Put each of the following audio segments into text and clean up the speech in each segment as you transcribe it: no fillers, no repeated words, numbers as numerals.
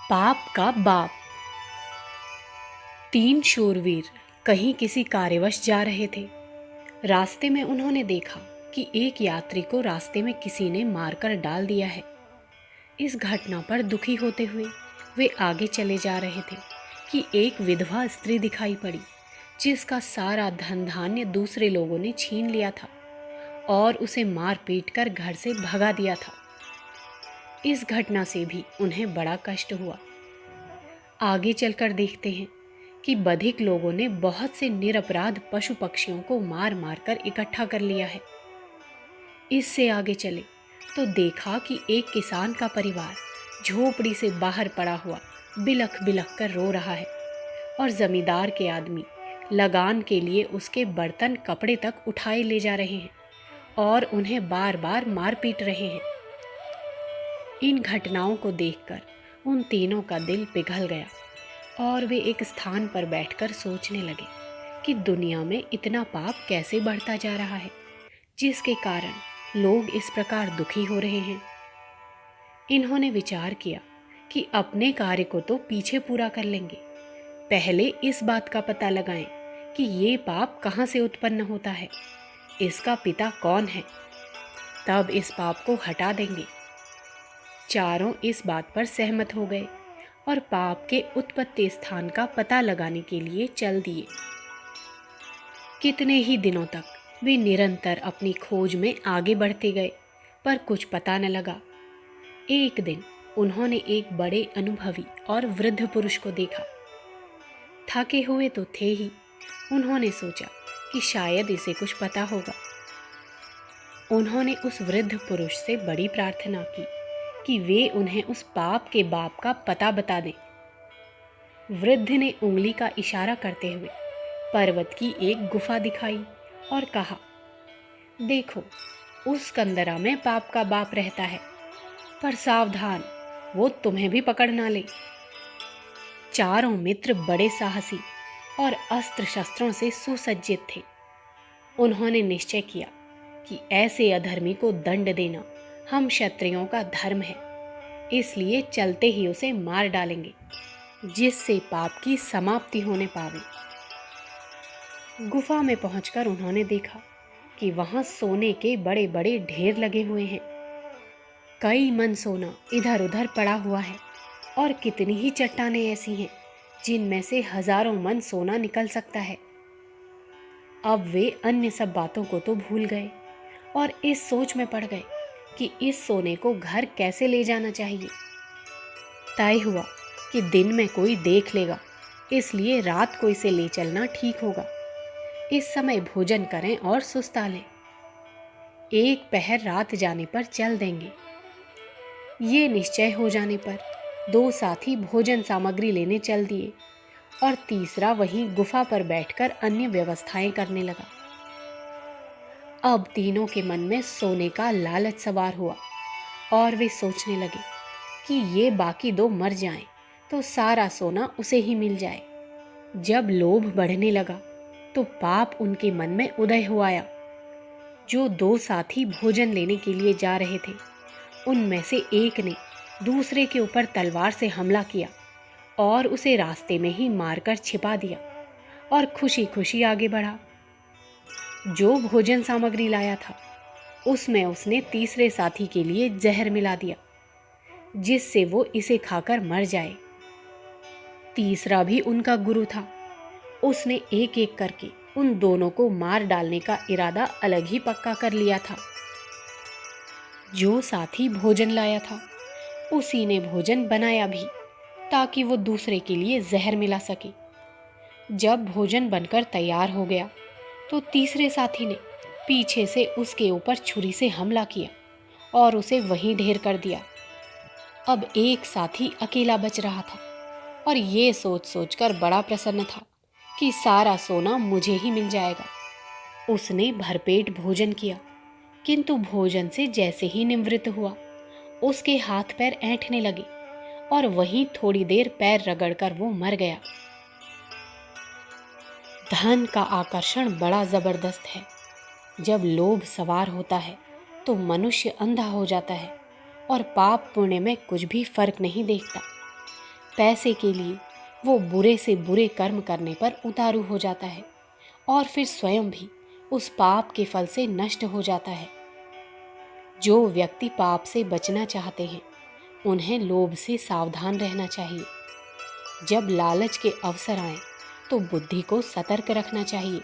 पाप का बाप। तीन शूरवीर कहीं किसी कार्यवश जा रहे थे। रास्ते में उन्होंने देखा कि एक यात्री को रास्ते में किसी ने मारकर डाल दिया है। इस घटना पर दुखी होते हुए वे आगे चले जा रहे थे कि एक विधवा स्त्री दिखाई पड़ी, जिसका सारा धन धान्य दूसरे लोगों ने छीन लिया था और उसे मार पीट कर घर से भगा दिया था। इस घटना से भी उन्हें बड़ा कष्ट हुआ। आगे चलकर देखते हैं कि बधिक लोगों ने बहुत से निरपराध पशु पक्षियों को मार मार कर इकट्ठा कर लिया है। इससे आगे चले तो देखा कि एक किसान का परिवार झोपड़ी से बाहर पड़ा हुआ बिलख बिलख कर रो रहा है और जमींदार के आदमी लगान के लिए उसके बर्तन कपड़े तक उठाए ले जा रहे हैं और उन्हें बार बार मार पीट रहे हैं। इन घटनाओं को देखकर उन तीनों का दिल पिघल गया और वे एक स्थान पर बैठकर सोचने लगे कि दुनिया में इतना पाप कैसे बढ़ता जा रहा है, जिसके कारण लोग इस प्रकार दुखी हो रहे हैं। इन्होंने विचार किया कि अपने कार्य को तो पीछे पूरा कर लेंगे, पहले इस बात का पता लगाएं कि ये पाप कहाँ से उत्पन्न होता है, इसका पिता कौन है, तब इस पाप को हटा देंगे। चारों इस बात पर सहमत हो गए और पाप के उत्पत्ति स्थान का पता लगाने के लिए चल दिए। कितने ही दिनों तक वे निरंतर अपनी खोज में आगे बढ़ते गए, पर कुछ पता न लगा। एक दिन उन्होंने एक बड़े अनुभवी और वृद्ध पुरुष को देखा। थके हुए तो थे ही, उन्होंने सोचा कि शायद इसे कुछ पता होगा। उन्होंने उस वृद्ध पुरुष से बड़ी प्रार्थना की कि वे उन्हें उस पाप के बाप का पता बता दें। वृद्ध ने उंगली का इशारा करते हुए पर्वत की एक गुफा दिखाई और कहा, देखो, उस कंदरा में पाप का बाप रहता है, पर सावधान, वो तुम्हें भी पकड़ ना ले। चारों मित्र बड़े साहसी और अस्त्र शस्त्रों से सुसज्जित थे। उन्होंने निश्चय किया कि ऐसे अधर्मी को दंड देना हम क्षत्रियों का धर्म है, इसलिए चलते ही उसे मार डालेंगे, जिससे पाप की समाप्ति होने पावे। गुफा में पहुंचकर उन्होंने देखा कि वहां सोने के बड़े बड़े ढेर लगे हुए हैं। कई मन सोना इधर उधर पड़ा हुआ है और कितनी ही चट्टानें ऐसी हैं जिनमें से हजारों मन सोना निकल सकता है। अब वे अन्य सब बातों को तो भूल गए और इस सोच में पड़ गए कि इस सोने को घर कैसे ले जाना चाहिए। तय हुआ कि दिन में कोई देख लेगा, इसलिए रात को इसे ले चलना ठीक होगा। इस समय भोजन करें और सुस्ता लें। एक पहर रात जाने पर चल देंगे। ये निश्चय हो जाने पर दो साथी भोजन सामग्री लेने चल दिए और तीसरा वहीं गुफा पर बैठकर अन्य व्यवस्थाएं करने लगा। अब तीनों के मन में सोने का लालच सवार हुआ और वे सोचने लगे कि ये बाकी दो मर जाएं तो सारा सोना उसे ही मिल जाए। जब लोभ बढ़ने लगा तो पाप उनके मन में उदय हो आया। जो दो साथी भोजन लेने के लिए जा रहे थे, उनमें से एक ने दूसरे के ऊपर तलवार से हमला किया और उसे रास्ते में ही मारकर छिपा दिया और खुशी खुशी आगे बढ़ा। जो भोजन सामग्री लाया था, उसमें उसने तीसरे साथी के लिए जहर मिला दिया, जिससे वो इसे खाकर मर जाए। तीसरा भी उनका गुरु था। उसने एक एक करके उन दोनों को मार डालने का इरादा अलग ही पक्का कर लिया था। जो साथी भोजन लाया था, उसी ने भोजन बनाया भी, ताकि वो दूसरे के लिए जहर मिला सके। जब भोजन बनकर तैयार हो गया तो तीसरे साथी ने पीछे से उसके ऊपर छुरी से हमला किया और उसे वहीं ढेर कर दिया। अब एक साथी अकेला बच रहा था और ये सोच सोचकर बड़ा प्रसन्न था कि सारा सोना मुझे ही मिल जाएगा। उसने भरपेट भोजन किया, किंतु भोजन से जैसे ही निवृत्त हुआ, उसके हाथ पैर ऐंठने लगे और वहीं थोड़ी देर पैर रगड़कर वो मर गया। धन का आकर्षण बड़ा जबरदस्त है। जब लोभ सवार होता है तो मनुष्य अंधा हो जाता है और पाप पुण्य में कुछ भी फर्क नहीं देखता। पैसे के लिए वो बुरे से बुरे कर्म करने पर उतारू हो जाता है और फिर स्वयं भी उस पाप के फल से नष्ट हो जाता है। जो व्यक्ति पाप से बचना चाहते हैं उन्हें लोभ से सावधान रहना चाहिए। जब लालच के अवसर आए तो बुद्धि को सतर्क रखना चाहिए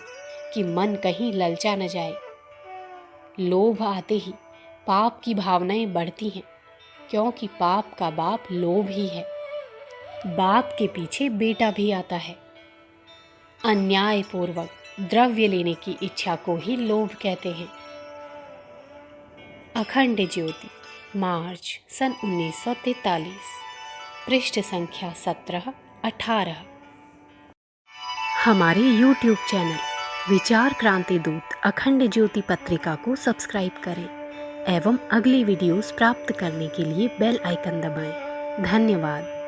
कि मन कहीं ललचा न जाए। लोभ आते ही पाप की भावनाएं बढ़ती हैं, क्योंकि पाप का बाप लोभ ही है। बाप के पीछे बेटा भी आता है। अन्यायपूर्वक द्रव्य लेने की इच्छा को ही लोभ कहते हैं। अखंड ज्योति, मार्च सन 1943, पृष्ठ संख्या 17-18। हमारे YouTube चैनल विचार क्रांति दूत अखंड ज्योति पत्रिका को सब्सक्राइब करें एवं अगली वीडियोस प्राप्त करने के लिए बेल आइकन दबाएं। धन्यवाद।